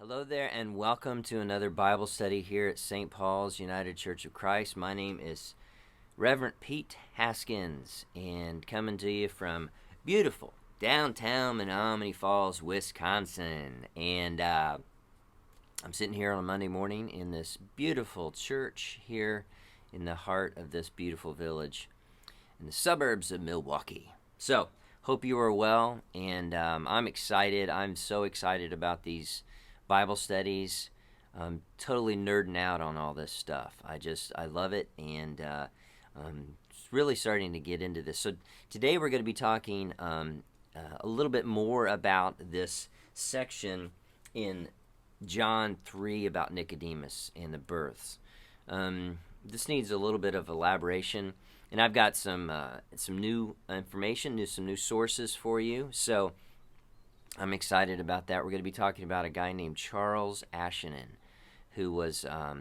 Hello there, and welcome to another Bible study here at St Paul's United Church of Christ. My name is Rev Pete Haskins, and coming to you from beautiful downtown Menomonee Falls, Wisconsin. And I'm sitting here on a Monday morning in this beautiful church here in the heart of this beautiful village in the suburbs of Milwaukee. So, hope you are well, and I'm excited. I'm so excited about these Bible studies. I'm totally nerding out on all this stuff. I love it, and I'm really starting to get into this. So today we're going to be talking a little bit more about this section in John 3 about Nicodemus and the births. This needs a little bit of elaboration, and I've got some new information, some new sources for you. So I'm excited about that. We're going to be talking about a guy named Charles Ashanin, who was a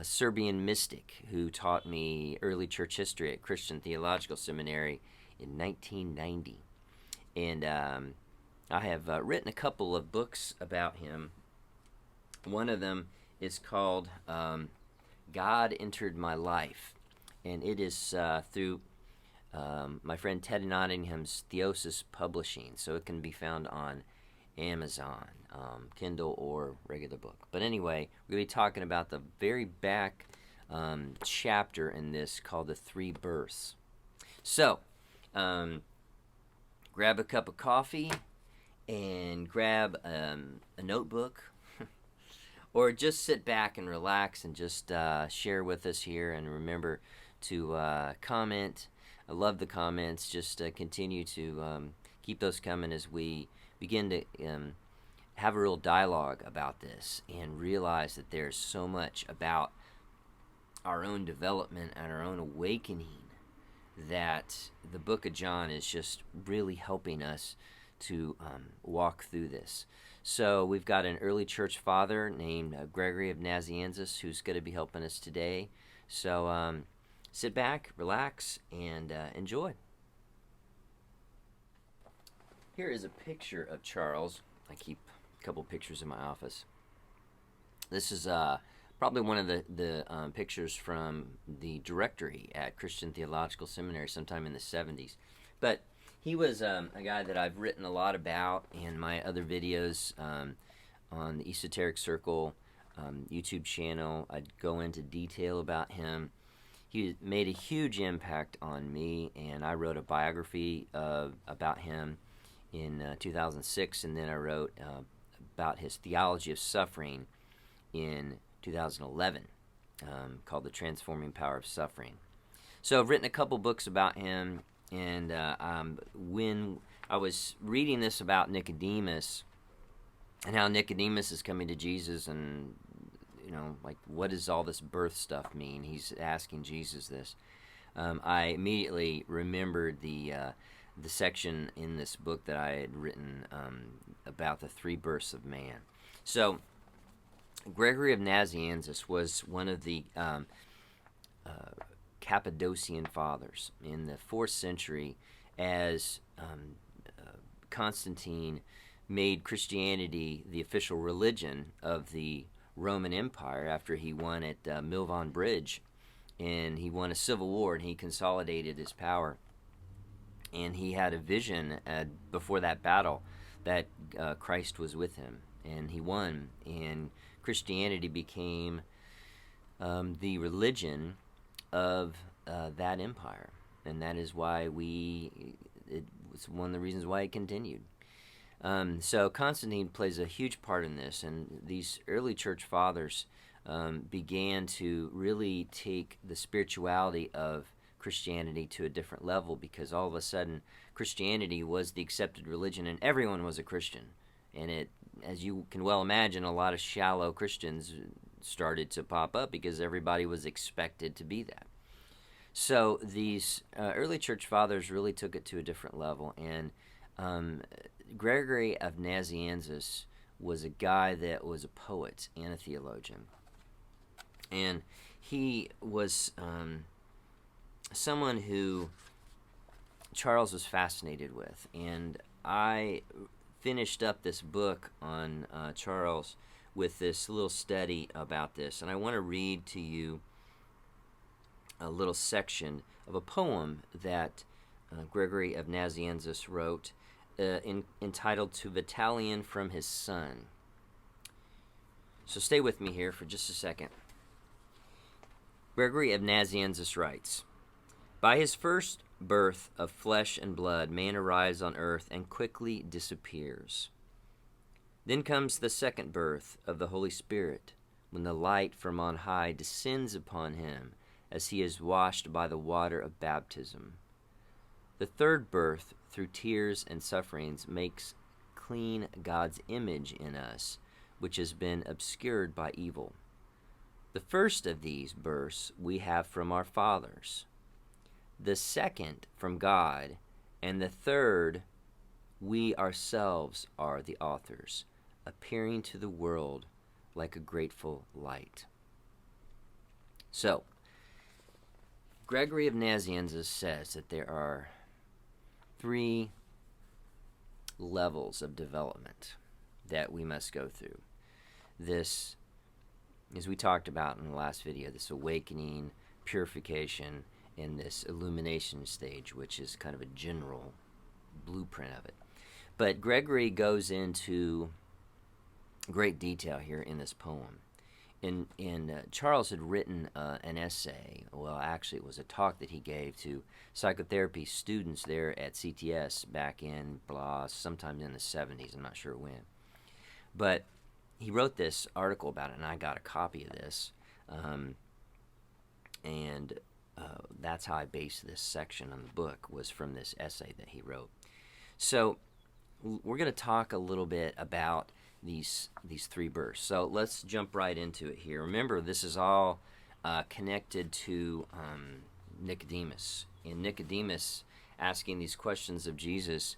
Serbian mystic who taught me early church history at Christian Theological Seminary in 1990. And I have written a couple of books about him. One of them is called God Entered My Life, and it is through my friend Ted Nottingham's Theosis Publishing, so it can be found on Amazon, Kindle, or regular book. But anyway, we're going to be talking about the very back chapter in this called The Three Births. So, grab a cup of coffee and grab a notebook, or just sit back and relax and just share with us here. And remember to comment. I love the comments. Just continue to keep those coming as we begin to have a real dialogue about this and realize that there's so much about our own development and our own awakening that the book of John is just really helping us to walk through this. So we've got an early church father named Gregory of Nazianzus who's going to be helping us today. So sit back, relax, and enjoy. Here is a picture of Charles. I keep a couple pictures in my office. This is probably one of the pictures from the directory at Christian Theological Seminary sometime in the 70s. But he was a guy that I've written a lot about in my other videos on the Esoteric Circle YouTube channel. I'd go into detail about him. He made a huge impact on me, and I wrote a biography about him in 2006, and then I wrote about his theology of suffering in 2011 called The Transforming Power of Suffering. So I've written a couple books about him, and when I was reading this about Nicodemus and how Nicodemus is coming to Jesus and like, what does all this birth stuff mean? He's asking Jesus this. I immediately remembered the section in this book that I had written about the three births of man. So, Gregory of Nazianzus was one of the Cappadocian fathers in the 4th century, as Constantine made Christianity the official religion of the Roman Empire after he won at Milvian Bridge, and he won a civil war, and he consolidated his power. And he had a vision before that battle that Christ was with him, and he won, and Christianity became the religion of that empire, and that is why it was one of the reasons why it continued. So Constantine plays a huge part in this, and these early church fathers began to really take the spirituality of Christianity to a different level, because all of a sudden Christianity was the accepted religion and everyone was a Christian. And it, as you can well imagine, a lot of shallow Christians started to pop up because everybody was expected to be that. So these early church fathers really took it to a different level, and Gregory of Nazianzus was a guy that was a poet and a theologian. And he was someone who Charles was fascinated with. And I finished up this book on Charles with this little study about this, and I want to read to you a little section of a poem that Gregory of Nazianzus wrote, entitled "To Vitalian from His Son." So stay with me here for just a second. Gregory of Nazianzus writes, "By his first birth of flesh and blood, man arrives on earth and quickly disappears. Then comes the second birth of the Holy Spirit, when the light from on high descends upon him as he is washed by the water of baptism. The third birth, through tears and sufferings, makes clean God's image in us, which has been obscured by evil. The first of these births we have from our fathers, the second from God, and the third we ourselves are the authors, appearing to the world like a grateful light." So, Gregory of Nazianzus says that there are 3 levels of development that we must go through. This, as we talked about in the last video, this awakening, purification, and this illumination stage, which is kind of a general blueprint of it. But Gregory goes into great detail here in this poem. Charles had written an essay. Well, actually, it was a talk that he gave to psychotherapy students there at CTS back in sometime in the 70s. I'm not sure when. But he wrote this article about it, and I got a copy of this. That's how I based this section on the book, was from this essay that he wrote. So we're going to talk a little bit about these 3 births. So let's jump right into it here. Remember, this is all connected to Nicodemus. And Nicodemus asking these questions of Jesus.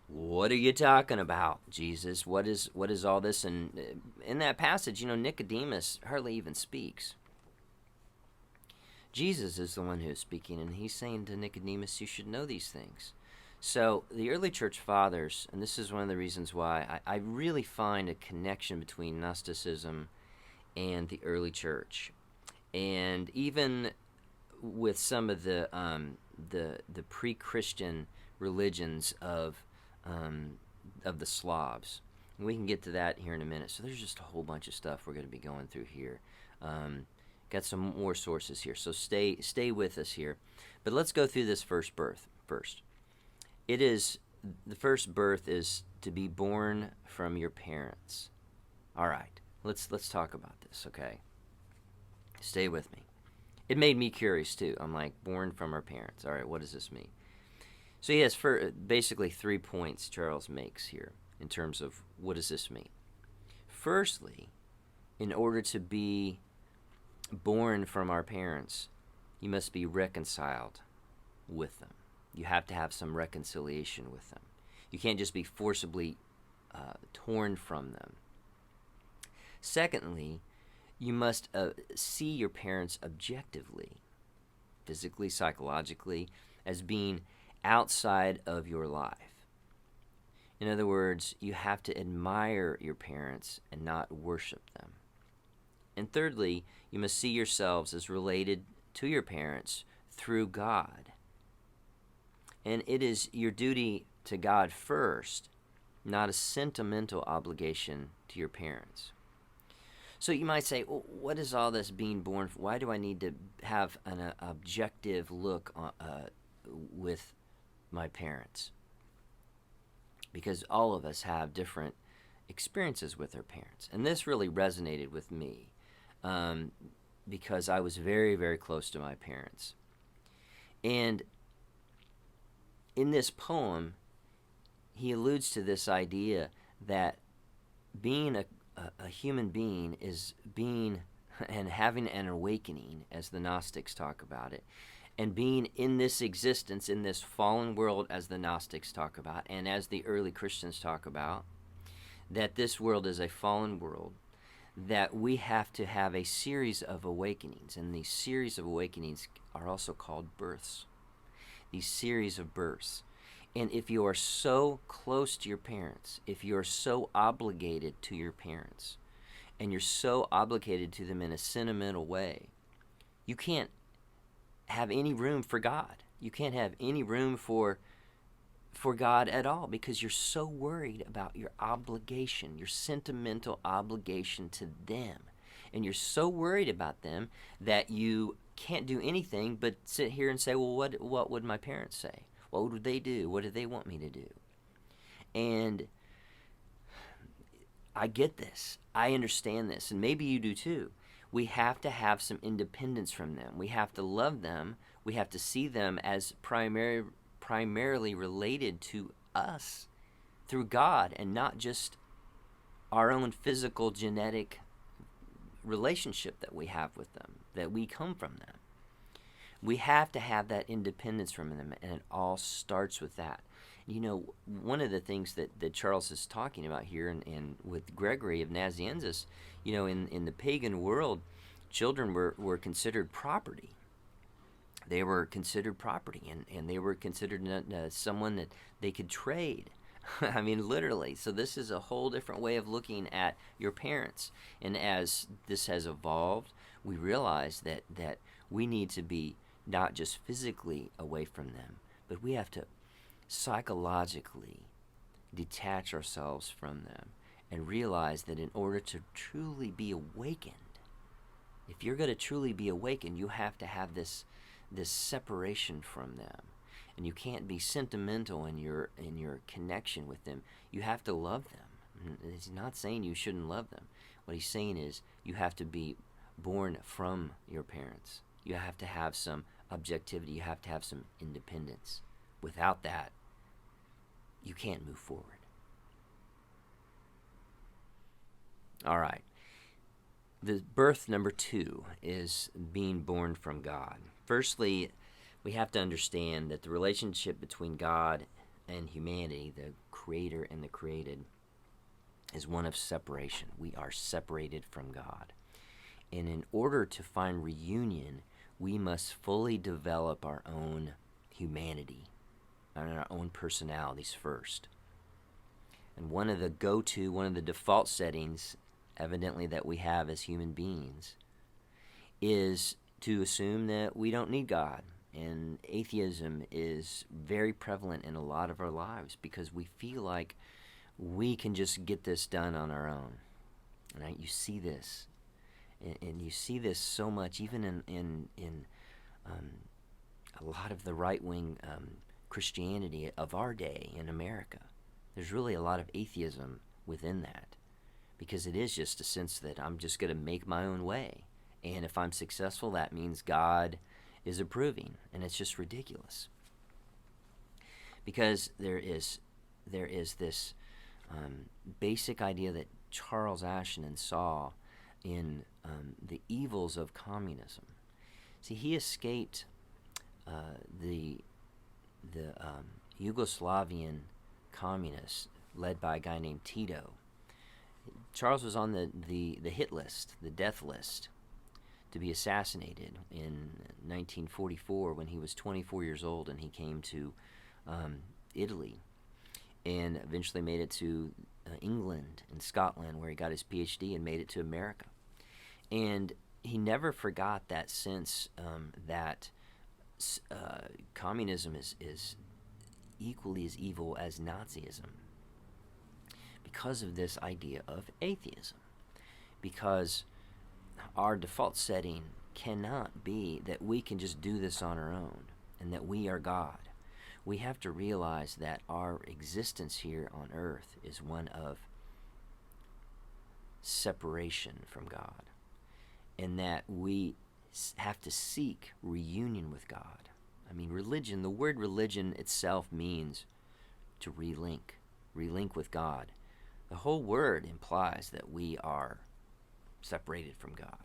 What are you talking about, Jesus? What is all this? And in that passage, Nicodemus hardly even speaks. Jesus is the one who is speaking, and he's saying to Nicodemus, you should know these things. So the early church fathers, and this is one of the reasons why I really find a connection between Gnosticism and the early church, and even with some of the pre-Christian religions of the Slavs. And we can get to that here in a minute. So there's just a whole bunch of stuff we're going to be going through here. Got some more sources here, so stay with us here. But let's go through this first birth first. The first birth is to be born from your parents. All right, let's talk about this, okay? Stay with me. It made me curious too. I'm like, born from our parents. All right, what does this mean? So he has basically 3 points Charles makes here in terms of what does this mean. Firstly, in order to be born from our parents, you must be reconciled with them. You have to have some reconciliation with them. You can't just be forcibly torn from them. Secondly, you must see your parents objectively, physically, psychologically, as being outside of your life. In other words, you have to admire your parents and not worship them. And thirdly, you must see yourselves as related to your parents through God. And it is your duty to God first, not a sentimental obligation to your parents. So you might say, well, what is all this being born? Why do I need to have an objective look with my parents? Because all of us have different experiences with our parents. And this really resonated with me because I was very, very close to my parents. And in this poem, he alludes to this idea that being a human being is being and having an awakening, as the Gnostics talk about it, and being in this existence, in this fallen world, as the Gnostics talk about, and as the early Christians talk about, that this world is a fallen world, that we have to have a series of awakenings, and these series of awakenings are also called births. These series of births. And if you are so close to your parents, if you are so obligated to your parents, and you're so obligated to them in a sentimental way, you can't have any room for God. You can't have any room for God at all, because you're so worried about your obligation, your sentimental obligation to them. And you're so worried about them that you can't do anything but sit here and say, well, what would my parents say? What would they do? What do they want me to do? And I get this. I understand this. And maybe you do too. We have to have some independence from them. We have to love them. We have to see them as primarily related to us through God, and not just our own physical genetic relationship that we have with them, that we come from them. We have to have that independence from them, and it all starts with that. You know, one of the things that Charles is talking about here, and with Gregory of Nazianzus, you know, in the pagan world, children were considered property. They were considered property, and they were considered someone that they could trade. I mean, literally. So this is a whole different way of looking at your parents. And as this has evolved, we realize that we need to be not just physically away from them, but we have to psychologically detach ourselves from them and realize that in order to truly be awakened, if you're going to truly be awakened, you have to have this separation from them. And you can't be sentimental in your connection with them. You have to love them. He's not saying you shouldn't love them. What he's saying is you have to be born from your parents. You have to have some objectivity. You have to have some independence. Without that, you can't move forward. All right. The birth number 2 is being born from God. Firstly, we have to understand that the relationship between God and humanity, the creator and the created, is one of separation. We are separated from God. And in order to find reunion, we must fully develop our own humanity and our own personalities first. And one of the default settings, evidently, that we have as human beings is to assume that we don't need God. And atheism is very prevalent in a lot of our lives because we feel like we can just get this done on our own. Right? You see this. And you see this so much, even in a lot of the right-wing Christianity of our day in America. There's really a lot of atheism within that, because it is just a sense that I'm just going to make my own way. And if I'm successful, that means God is approving, and it's just ridiculous. Because there is this basic idea that Charles Ashanin saw in the evils of communism. See, he escaped the Yugoslavian communists led by a guy named Tito. Charles was on the hit list, the death list, to be assassinated in 1944 when he was 24 years old, and he came to Italy and eventually made it to England and Scotland, where he got his PhD, and made it to America. And he never forgot that sense that communism is equally as evil as Nazism, because of this idea of atheism. Because our default setting cannot be that we can just do this on our own and that we are God. We have to realize that our existence here on earth is one of separation from God, and that we have to seek reunion with God. I mean, religion, the word religion itself means to relink with God. The whole word implies that we are separated from God.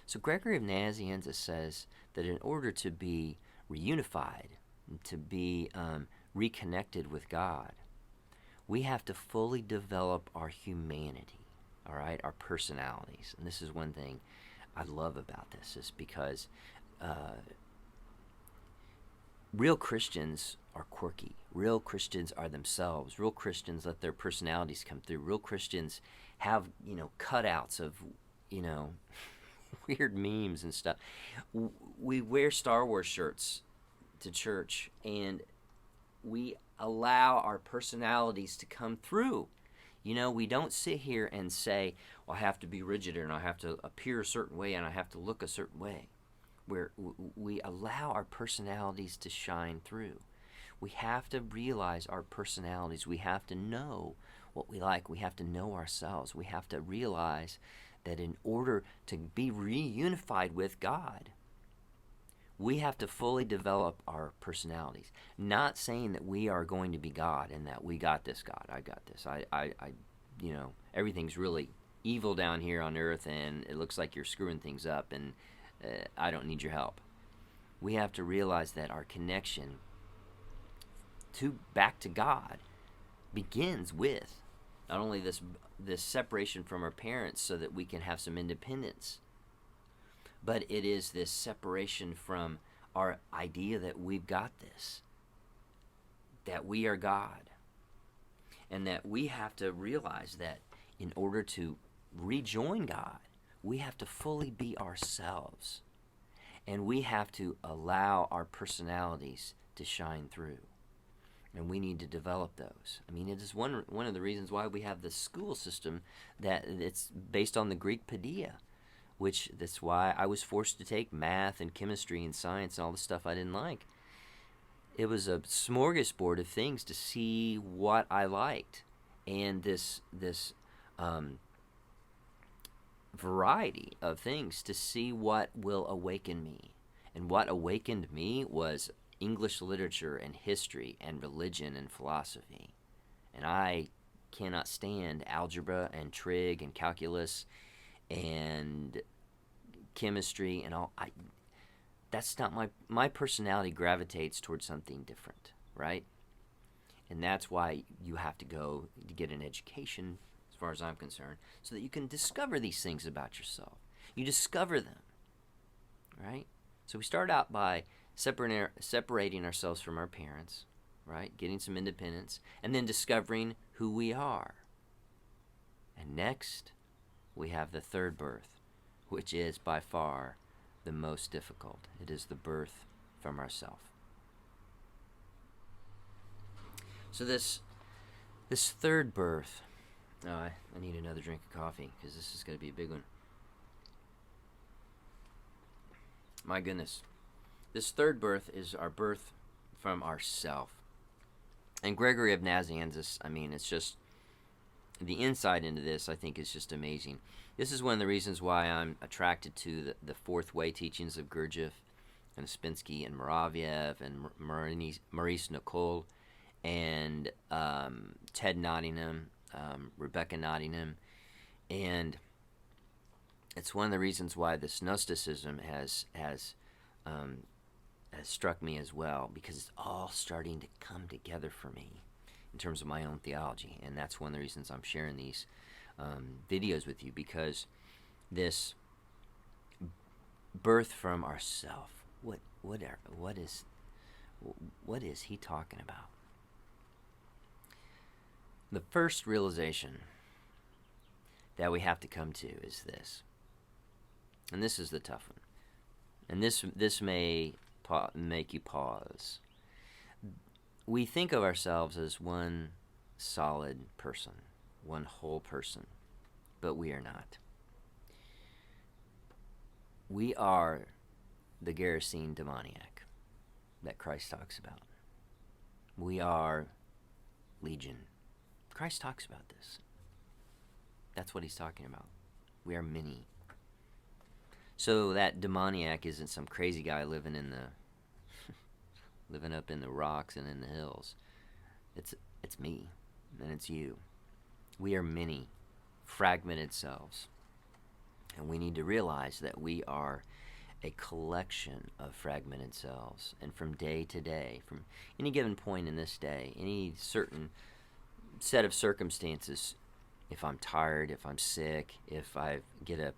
So Gregory of Nazianzus says that in order to be reunified, to be reconnected with God, we have to fully develop our humanity, all right, our personalities. And this is one thing I love about this, is because real Christians are quirky. Real Christians are themselves. Real Christians let their personalities come through. Real Christians have, cutouts of, weird memes and stuff. We wear Star Wars shirts to church, and we allow our personalities to come through. We don't sit here and say, well, I have to be rigid, and I have to appear a certain way, and I have to look a certain way. Where we allow our personalities to shine through. We have to realize our personalities. We have to know what we like. We have to know ourselves. We have to realize that in order to be reunified with God, we have to fully develop our personalities. Not saying that we are going to be God and that we got this, God. I got this. Everything's really evil down here on earth, and it looks like you're screwing things up, and I don't need your help. We have to realize that our connection back to God begins with not only this separation from our parents so that we can have some independence, but it is this separation from our idea that we've got this, that we are God, and that we have to realize that in order to rejoin God, we have to fully be ourselves, and we have to allow our personalities to shine through, and we need to develop those. It is one of the reasons why we have the school system that it's based on the Greek paideia, that's why I was forced to take math and chemistry and science and all the stuff I didn't like. It was a smorgasbord of things to see what I liked, and this variety of things to see what will awaken me. And what awakened me was English literature and history and religion and philosophy. And I cannot stand algebra and trig and calculus and chemistry and all. That's not my personality gravitates towards something different, right? And that's why you have to go to get an education, as far as I'm concerned, so that you can discover these things about yourself. You discover them, right? So we start out by separating ourselves from our parents, right? Getting some independence, and then discovering who we are. And next, we have the third birth, which is by far the most difficult. It is the birth from ourself. So this third birth, I need another drink of coffee because this is going to be a big one. My goodness. This third birth is our birth from ourself. And Gregory of Nazianzus, it's just, the insight into this, I think, is just amazing. This is one of the reasons why I'm attracted to the fourth way teachings of Gurdjieff and Ouspensky and Muraviev and Maurice Nicole and Ted Nottingham, Rebecca Nottingham. And it's one of the reasons why this Gnosticism has struck me as well, because it's all starting to come together for me in terms of my own theology. And that's one of the reasons I'm sharing these videos with you, because this birth from ourself, what is he talking about? The first realization that we have to come to is this, and this is the tough one, and this may make you pause. We think of ourselves as one solid person, one whole person, but we are not. We are the Gerasene demoniac that Christ talks about. We are legion. Christ talks about this. That's what he's talking about. We are many. So that demoniac isn't some crazy guy living up in the rocks and in the hills. It's me, and it's you. We are many fragmented selves, and we need to realize that we are a collection of fragmented selves. And from day to day, from any given point in this day, any certain set of circumstances, if I'm tired, if I'm sick, if I get a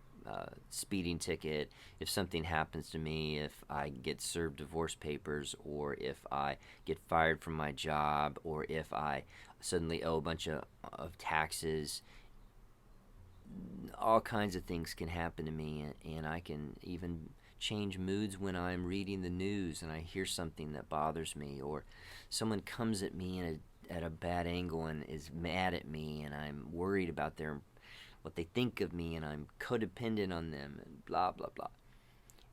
speeding ticket, if something happens to me, if I get served divorce papers, or if I get fired from my job, or if I suddenly owe a bunch of taxes. All kinds of things can happen to me, and I can even change moods when I'm reading the news and I hear something that bothers me, or someone comes at me at a bad angle and is mad at me, and I'm worried about what they think of me, and I'm codependent on them, and blah blah blah.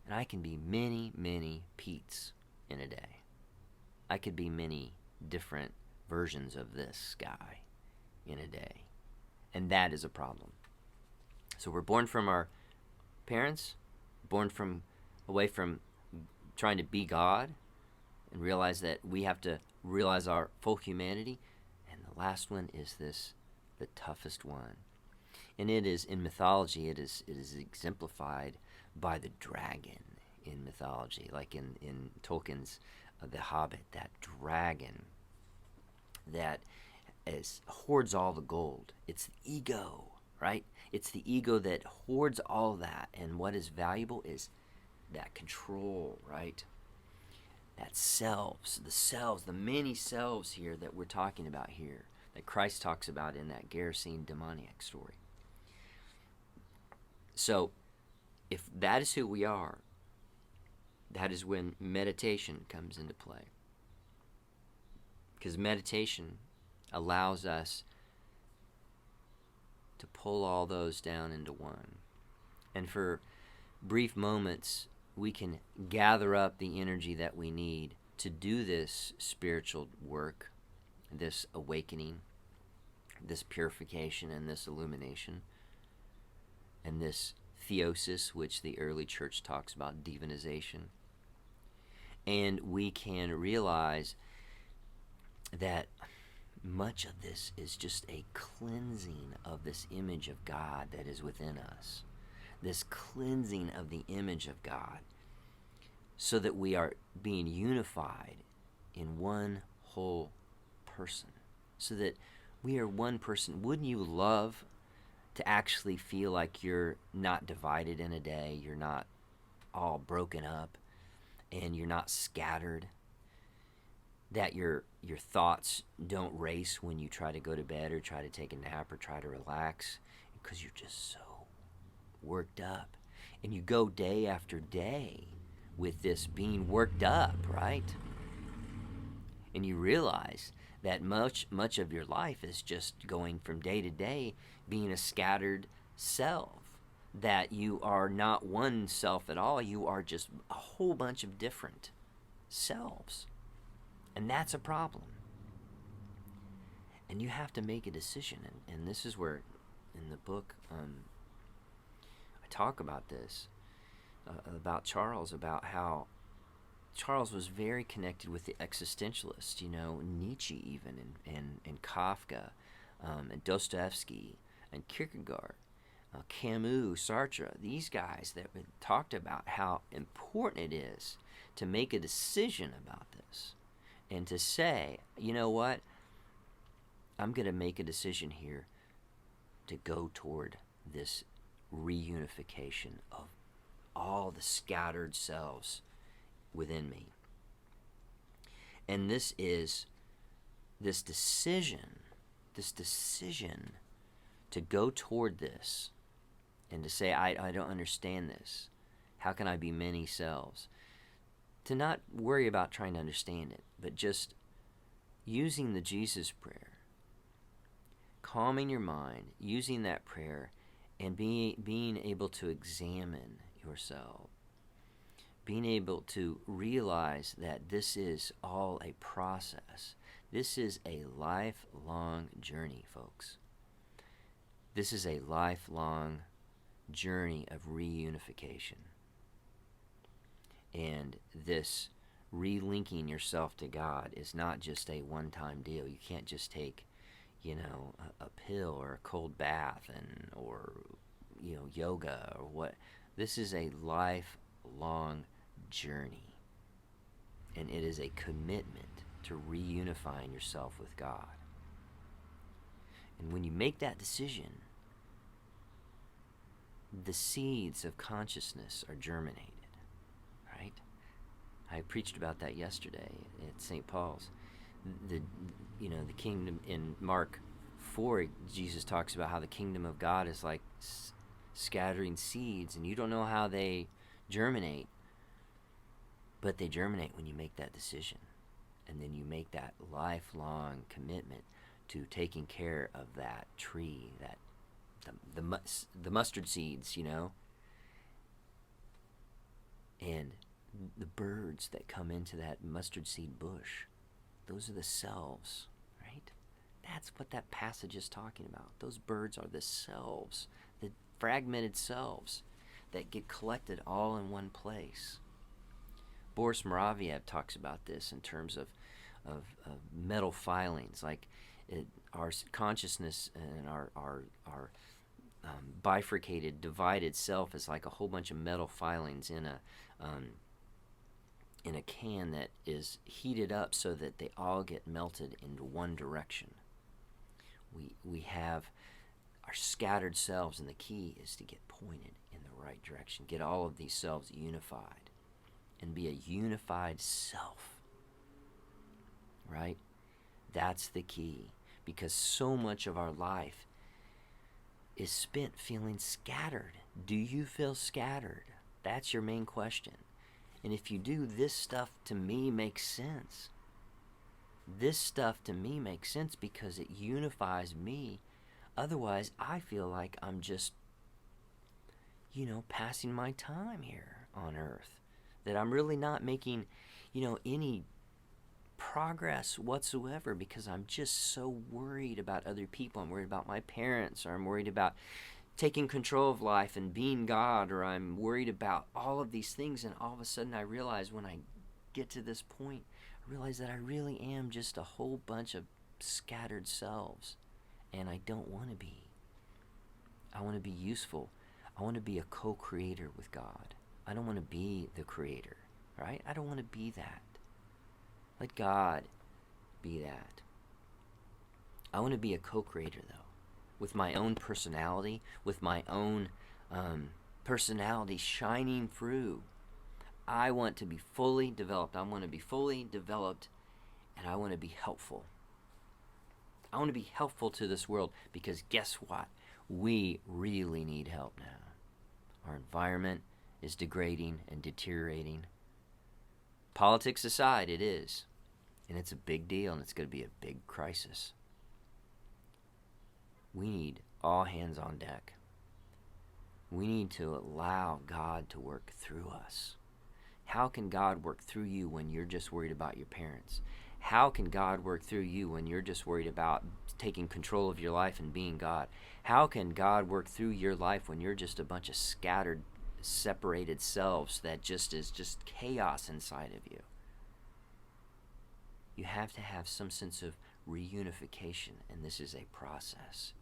And I can be many, many Petes in a day. I could be many different versions of this guy in a day, and that is a problem. So we're born from our parents, born away from trying to be God, and realize that we have to realize our full humanity. And the last one is the toughest one. And it is, in mythology, it is exemplified by the dragon in mythology, like in Tolkien's The Hobbit, that dragon that hoards all the gold. It's the ego, right? It's the ego that hoards all that, and what is valuable is that control, right? That selves, the many selves here that we're talking about here, that Christ talks about in that Gerasene demoniac story. So, if that is who we are, that is when meditation comes into play. Because meditation allows us to pull all those down into one. And for brief moments, we can gather up the energy that we need to do this spiritual work, this awakening, this purification, and this illumination, and this theosis, which the early church talks about, divinization. And we can realize that much of this is just a cleansing of this image of God that is within us. This cleansing of the image of God, so that we are being unified in one whole person, so that we are one person. Wouldn't you love to actually feel like you're not divided in a day, you're not all broken up, and you're not scattered, that your thoughts don't race when you try to go to bed or try to take a nap or try to relax, because you're just so worked up, and you go day after day with this being worked up, right? And you realize that much of your life is just going from day to day being a scattered self, that you are not one self at all, you are just a whole bunch of different selves. And that's a problem. And you have to make a decision, and this is where in the book I talk about this, about Charles, about how Charles was very connected with the existentialists, Nietzsche even, and Kafka, and Dostoevsky, and Kierkegaard, Camus, Sartre, these guys that talked about how important it is to make a decision about this, and to say, you know what, I'm going to make a decision here to go toward this reunification of all the scattered selves within me. And this decision to go toward this and to say, I don't understand this. How can I be many selves? To not worry about trying to understand it, but just using the Jesus prayer, calming your mind, using that prayer, and being able to examine yourself, being able to realize that this is all a process. This is a lifelong journey, folks. This is a lifelong journey of reunification. And this relinking yourself to God is not just a one-time deal. You can't just take, a pill or a cold bath or yoga or what. This is a lifelong journey. And it is a commitment to reunifying yourself with God. And when you make that decision, the seeds of consciousness are germinated, right? I preached about that yesterday at St. Paul's. The kingdom in Mark 4, Jesus talks about how the kingdom of God is like scattering seeds, and you don't know how they germinate, but they germinate when you make that decision, and then you make that lifelong commitment to taking care of that tree, that the mustard seeds, and the birds that come into that mustard seed bush. Those are the selves, right? That's what that passage is talking about. Those birds are the selves, the fragmented selves that get collected all in one place. Boris Moraviev talks about this in terms of metal filings, like our consciousness and our bifurcated, divided self is like a whole bunch of metal filings in a can that is heated up so that they all get melted into one direction. We have our scattered selves, and the key is to get pointed in the right direction. Get all of these selves unified and be a unified self, right? That's the key, because so much of our life is spent feeling scattered. Do you feel scattered? That's your main question. And if you do, this stuff to me makes sense. This stuff to me makes sense because it unifies me. Otherwise, I feel like I'm just, passing my time here on earth. That I'm really not making, any progress whatsoever because I'm just so worried about other people. I'm worried about my parents, or I'm worried about taking control of life and being God, or I'm worried about all of these things, and all of a sudden I realize when I get to this point, I realize that I really am just a whole bunch of scattered selves, and I don't want to be. I want to be useful. I want to be a co-creator with God. I don't want to be the creator, right? I don't want to be that. Let God be that. I want to be a co-creator, though, with my own personality, with my own personality shining through. I want to be fully developed. I want to be fully developed, and I want to be helpful. I want to be helpful to this world because guess what? We really need help now. Our environment is degrading and deteriorating. Politics aside, it is. And it's a big deal, and it's going to be a big crisis. We need all hands on deck. We need to allow God to work through us. How can God work through you when you're just worried about your parents? How can God work through you when you're just worried about taking control of your life and being God? How can God work through your life when you're just a bunch of scattered, separated selves that just is just chaos inside of you? You have to have some sense of reunification, and this is a process.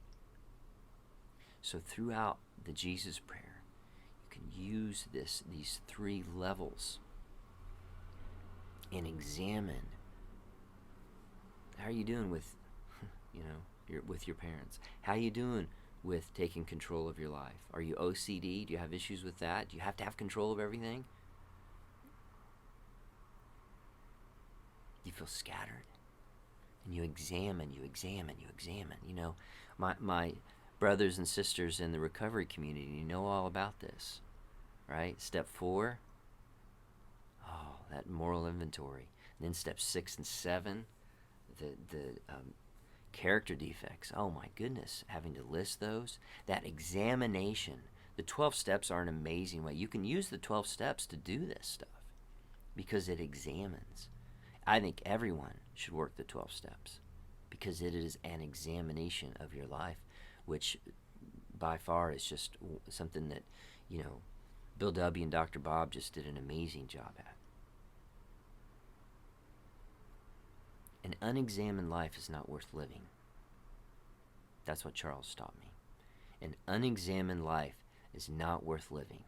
So throughout the Jesus prayer, you can use these three levels and examine, how are you doing with, with your parents? How are you doing with taking control of your life? Are you OCD? Do you have issues with that? Do you have to have control of everything? You feel scattered, and you examine. My brothers and sisters in the recovery community know all about this, right? Step 4, that moral inventory. And then step 6 and 7, the character defects. Oh my goodness, having to list those. That examination. The 12 steps are an amazing way. You can use the 12 steps to do this stuff because it examines. I think everyone should work the 12 steps because it is an examination of your life, which by far is just something that, Bill W. and Dr. Bob just did an amazing job at. An unexamined life is not worth living. That's what Charles taught me. An unexamined life is not worth living.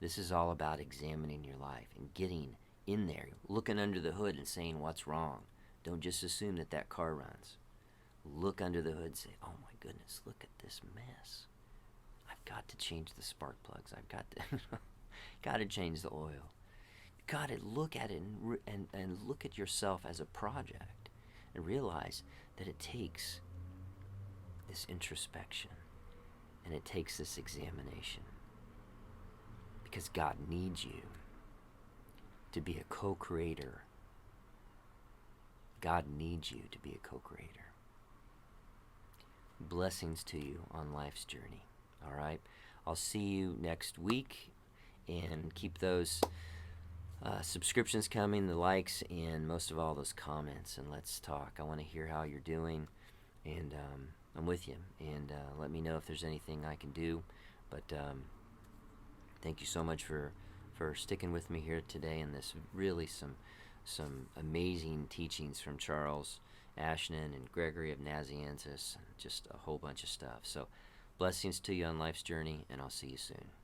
This is all about examining your life and getting in there, looking under the hood and saying what's wrong. Don't just assume that car runs. Look under the hood and say, oh my goodness, look at this mess. I got to change the spark plugs. I've got to, got to change the oil. Got to look at it and look at yourself as a project and realize that it takes this introspection and it takes this examination, because God needs you to be a co-creator. God needs you to be a co-creator. Blessings to you on life's journey. All right? I'll see you next week, and keep those subscriptions coming, the likes, and most of all those comments, and let's talk. I want to hear how you're doing, and I'm with you, and let me know if there's anything I can do. But thank you so much for sticking with me here today, and this really some amazing teachings from Charles Ashanin and Gregory of Nazianzus, just a whole bunch of stuff. So blessings to you on life's journey, and I'll see you soon.